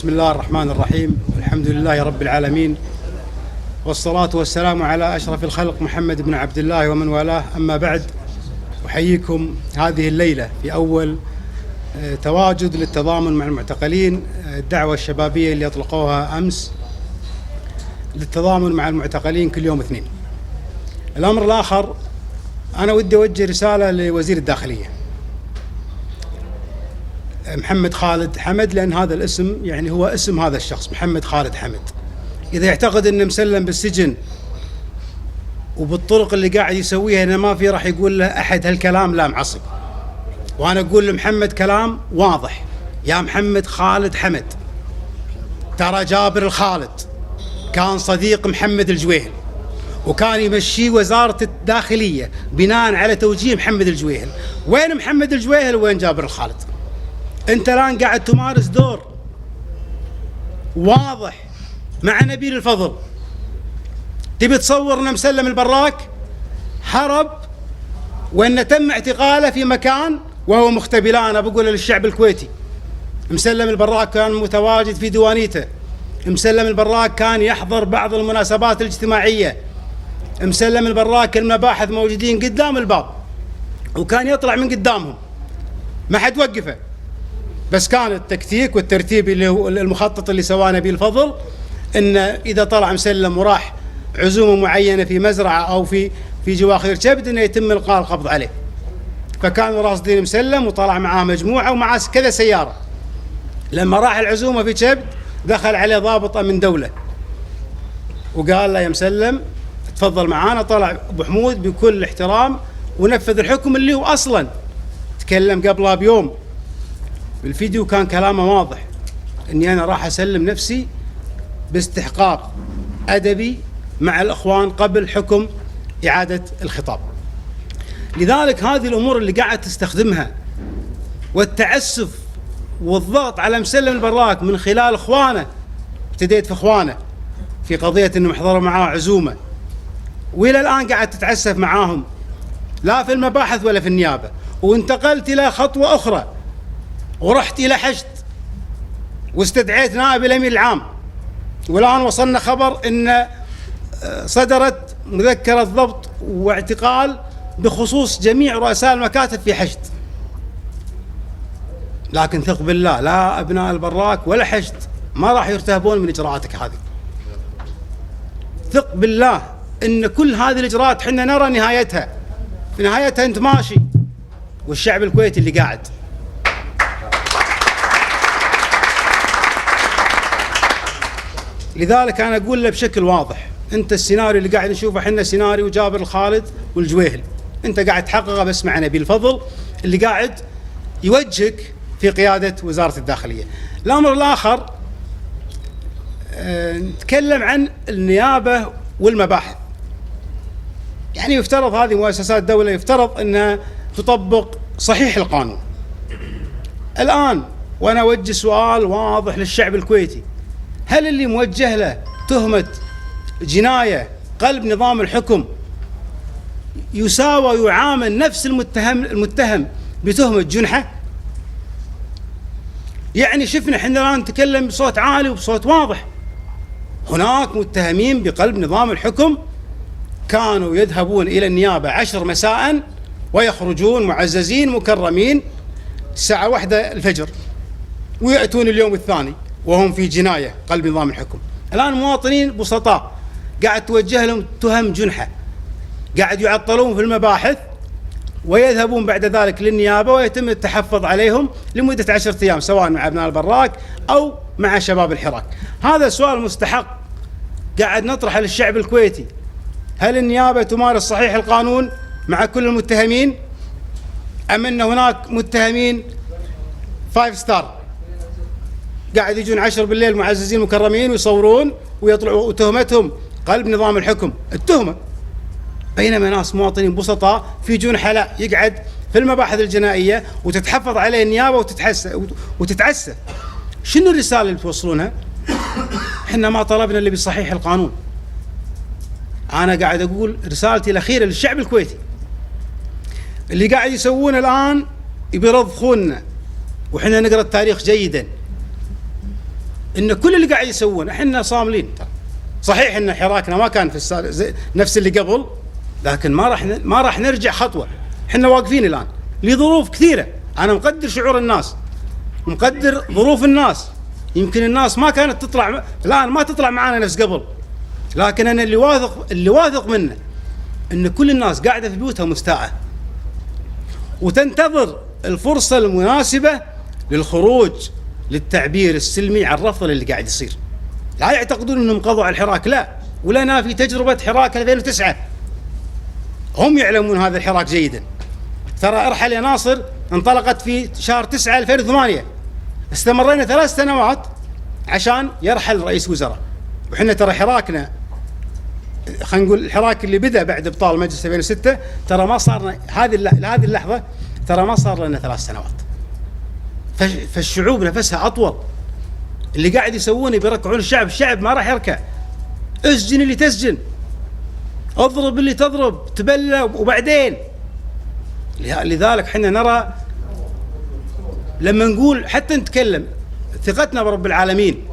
بسم الله الرحمن الرحيم. الحمد لله رب العالمين، والصلاة والسلام على أشرف الخلق محمد بن عبد الله ومن والاه. أما بعد، أحييكم هذه الليلة في أول تواجد للتضامن مع المعتقلين، الدعوة الشبابية اللي أطلقوها أمس للتضامن مع المعتقلين كل يوم اثنين. الأمر الآخر، أنا ودي أوجه رسالة لوزير الداخلية محمد خالد حمد، لأن هذا الاسم يعني هو اسم هذا الشخص محمد خالد حمد. إذا يعتقد أنه مسلم بالسجن وبالطرق اللي قاعد يسويها أنه ما في راح يقول له أحد هالكلام، لا معصب. وأنا أقول لمحمد كلام واضح: يا محمد خالد حمد، ترى جابر الخالد كان صديق محمد الجويهل، وكان يمشي وزارة الداخلية بناء على توجيه محمد الجويهل. وين محمد الجويهل وين جابر الخالد؟ أنت الآن قاعد تمارس دور واضح مع نبيل الفضل. تبي تصور أن مسلم البراك هرب وأن تم اعتقاله في مكان وهو مختبي. لا، أنا بقول للشعب الكويتي: مسلم البراك كان متواجد في ديوانيته، مسلم البراك كان يحضر بعض المناسبات الاجتماعية، مسلم البراك المباحث موجودين قدام الباب وكان يطلع من قدامهم، ما حد وقفه. بس كان التكتيك والترتيب اللي هو المخطط اللي سواه نبيل الفضل، إن إذا طلع مسلم وراح عزومة معينة في مزرعة أو في جواخير كبد إنه يتم إلقاء القبض عليه. فكانوا راصدين مسلم وطلع معاه مجموعة ومعاه كذا سيارة. لما راح العزومة في كبد دخل عليه ضابط من دولة وقال له: يا مسلم تفضل معانا. طلع أبو حمود بكل احترام ونفذ الحكم اللي هو أصلا تكلم قبلها بيوم بالفيديو، كان كلامه واضح: اني انا راح اسلم نفسي باستحقاق ادبي مع الاخوان قبل حكم اعاده الخطاب. لذلك هذه الامور اللي قاعد تستخدمها والتعسف والضغط على مسلم البراك من خلال اخوانه، ابتديت في اخوانه في قضيه انهم حضروا معاه عزومه، والى الان قاعد تتعسف معاهم لا في المباحث ولا في النيابه. وانتقلت الى خطوه اخرى ورحت إلى حشد واستدعيت نائب الأمين العام، والآن وصلنا خبر أن صدرت مذكرة ضبط واعتقال بخصوص جميع رؤساء المكاتب في حشد. لكن ثق بالله، لا أبناء البراك ولا حشد ما راح يرتهبون من إجراءاتك هذه. ثق بالله أن كل هذه الإجراءات حنا نرى نهايتها، في نهايتها أنت ماشي والشعب الكويتي اللي قاعد. لذلك أنا أقول له بشكل واضح: أنت السيناريو اللي قاعد نشوفه حنا سيناريو جابر الخالد والجويهل، أنت قاعد تحققه بس مع نبيل الفضل اللي قاعد يوجهك في قيادة وزارة الداخلية. الأمر الآخر، نتكلم عن النيابة والمباحث. يعني يفترض هذه مؤسسات دولة، يفترض أنها تطبق صحيح القانون. الآن وأنا أوجه سؤال واضح للشعب الكويتي: هل اللي موجه له تهمة جناية قلب نظام الحكم يساوى ويعامل نفس المتهم بتهمة جنحة؟ يعني شفنا احنا الآن نتكلم بصوت عالي وبصوت واضح: هناك متهمين بقلب نظام الحكم كانوا يذهبون إلى النيابة 10 مساء ويخرجون معززين مكرمين الساعة 1 الفجر، ويأتون اليوم الثاني وهم في جناية قلب نظام الحكم. الآن مواطنين بسطاء قاعد توجه لهم تهم جنحة، قاعد يعطلون في المباحث ويذهبون بعد ذلك للنيابة ويتم التحفظ عليهم لمدة 10 أيام، سواء مع أبناء البراك أو مع شباب الحراك. هذا سؤال مستحق قاعد نطرحه للشعب الكويتي: هل النيابة تمارس صحيح القانون مع كل المتهمين، أم أن هناك متهمين 5 ستار قاعد يجون 10 بالليل معززين مكرمين ويصورون ويطلعوا وتهمتهم قلب نظام الحكم التهمة، بينما ناس مواطنين بسطاء في جنحة لا يقعد في المباحث الجنائية وتتحفظ عليه النيابة وتتعسى. شنو الرسالة اللي توصلونها؟ احنا ما طلبنا اللي بصحيح القانون. أنا قاعد أقول رسالتي الأخيرة للشعب الكويتي: اللي قاعد يسوون الآن يبي يرضخوننا، وحنا نقرأ التاريخ جيدا. ان كل اللي قاعد يسوون احنا صاملين. صحيح ان حراكنا ما كان في نفس اللي قبل، لكن ما راح نرجع خطوه. احنا واقفين الان لظروف كثيره، انا مقدر شعور الناس، مقدر ظروف الناس. يمكن الناس ما كانت تطلع الان، ما تطلع معانا نفس قبل، لكن انا اللي واثق منه ان كل الناس قاعده في بيوتها مستاءه وتنتظر الفرصه المناسبه للخروج للتعبير السلمي عن الرفض اللي قاعد يصير. لا يعتقدون انهم قضوا على الحراك، لا، ولنا في تجربه حراك 2009 هم يعلمون هذا الحراك جيدا. ترى ارحل يا ناصر انطلقت في شهر 9 2008، استمرينا 3 سنوات عشان يرحل رئيس وزراء، وحنا ترى حراكنا، خلينا نقول الحراك اللي بدا بعد ابطال مجلس 2006 ترى ما صارنا هذه اللحظه، ترى ما صار لنا 3 سنوات. فالشعوب نفسها اطول. اللي قاعد يسوونه بيركعون الشعب ما راح يركع. اسجن اللي تسجن، اضرب اللي تضرب، تبلى، وبعدين لذلك احنا نرى لما نقول حتى نتكلم ثقتنا برب العالمين،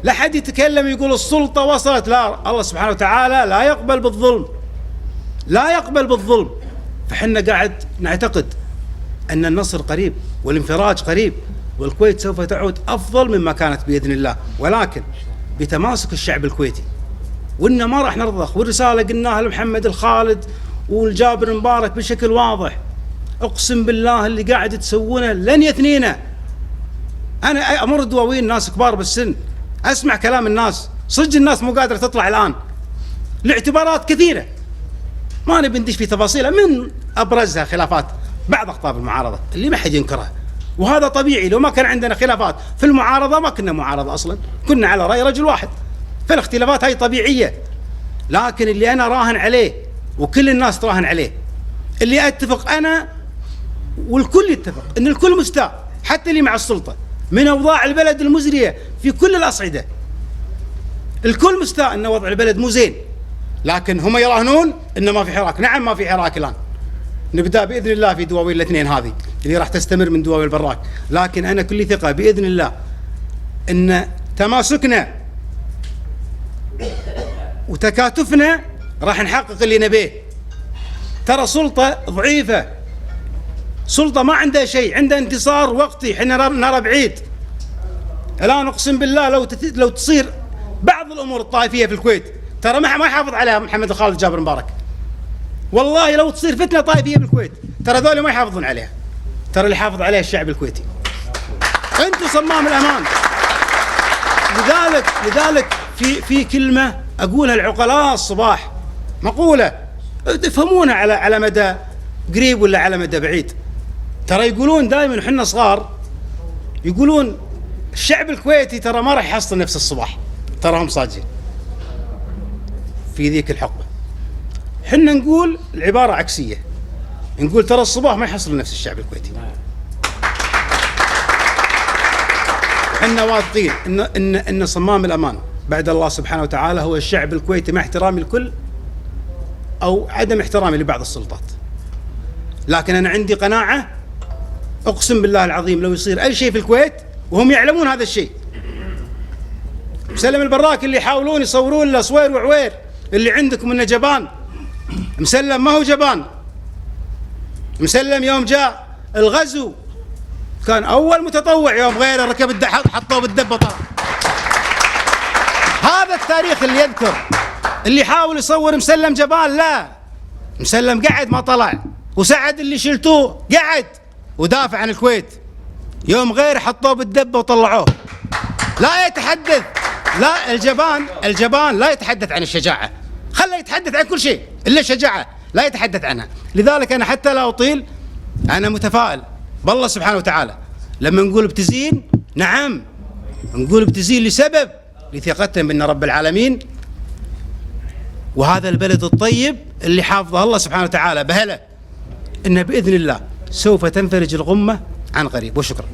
لا حد يتكلم يقول السلطة وصلت، لا، الله سبحانه وتعالى لا يقبل بالظلم، لا يقبل بالظلم. فحنا قاعد نعتقد أن النصر قريب والانفراج قريب، والكويت سوف تعود أفضل مما كانت بإذن الله، ولكن بتماسك الشعب الكويتي، وإن ما راح نرضخ. والرسالة قلناها لمحمد الخالد والجابر مبارك بشكل واضح، أقسم بالله اللي قاعد تسوونه لن يثنينا. أنا أمر دواوين ناس كبار بالسن، أسمع كلام الناس، صدق الناس مو قادرة تطلع الآن لاعتبارات كثيرة ما نبي ندش في تفاصيلها، من أبرزها خلافات بعض أقطاب المعارضة اللي ما حد ينكرها، وهذا طبيعي. لو ما كان عندنا خلافات في المعارضة ما كنا معارضة أصلا، كنا على رأي رجل واحد. فالاختلافات هاي طبيعية، لكن اللي أنا راهن عليه وكل الناس تراهن عليه، اللي أتفق أنا والكل يتفق أن الكل مستاء، حتى اللي مع السلطة، من أوضاع البلد المزرية في كل الأصعدة. الكل مستاء أن وضع البلد مو زين، لكن هم يراهنون أن ما في حراك. نعم ما في حراك الآن، نبدأ بإذن الله في دواوين الاثنين هذه اللي راح تستمر من دواوين البراك، لكن أنا كل ثقة بإذن الله أن تماسكنا وتكاتفنا راح نحقق اللي نبيه. ترى سلطة ضعيفة، سلطة ما عندها شيء، عندها انتصار وقتي، احنا نرى بعيد. الآن أقسم بالله لو تصير بعض الأمور الطائفية في الكويت، ترى ما يحافظ عليها محمد الخالد جابر مبارك. والله لو تصير فتنة طائفية بالكويت، ترى ذول ما يحافظون عليها، ترى اللي يحافظ عليها الشعب الكويتي. أنتم صمام الأمان. لذلك في كلمة أقولها العقلاء الصباح، مقولة تفهمونها على مدى قريب ولا على مدى بعيد. ترى يقولون دائما وحنا صغار، يقولون الشعب الكويتي ترى ما راح يحصل نفس الصباح، تراهم صادقين في ذيك الحقبة. حنا نقول العبارة عكسية، نقول ترى الصباح ما يحصل نفس الشعب الكويتي. حنا واثقين ان صمام الأمان بعد الله سبحانه وتعالى هو الشعب الكويتي، مع احترامي الكل أو عدم احترامي لبعض السلطات. لكن أنا عندي قناعة، أقسم بالله العظيم لو يصير أي شيء في الكويت وهم يعلمون هذا الشيء، مسلم البراك اللي يحاولون يصورون له صوير وعوير اللي عندكم إنه جبان، مسلم ما هو جبان. مسلم يوم جاء الغزو كان أول متطوع، يوم غيره ركب الدحق حطوه بالدبة طلع. هذا التاريخ اللي يذكر. اللي يحاول يصور مسلم جبان، لا، مسلم قعد ما طلع، وسعد اللي شلتوه قعد ودافع عن الكويت. يوم غير حطوه بالدبة وطلعوه. لا يتحدث، لا، الجبان لا يتحدث عن الشجاعة، خله يتحدث عن كل شيء إلا الشجاعة، لا يتحدث عنها. لذلك أنا حتى لا أطيل، أنا متفائل بالله سبحانه وتعالى. لما نقول ابتزين، نعم نقول ابتزين لسبب، لثقتنا بأن رب العالمين وهذا البلد الطيب اللي حافظه الله سبحانه وتعالى بهله، إن بإذن الله سوف تنفرج الغمة عن قريب. وشكرا.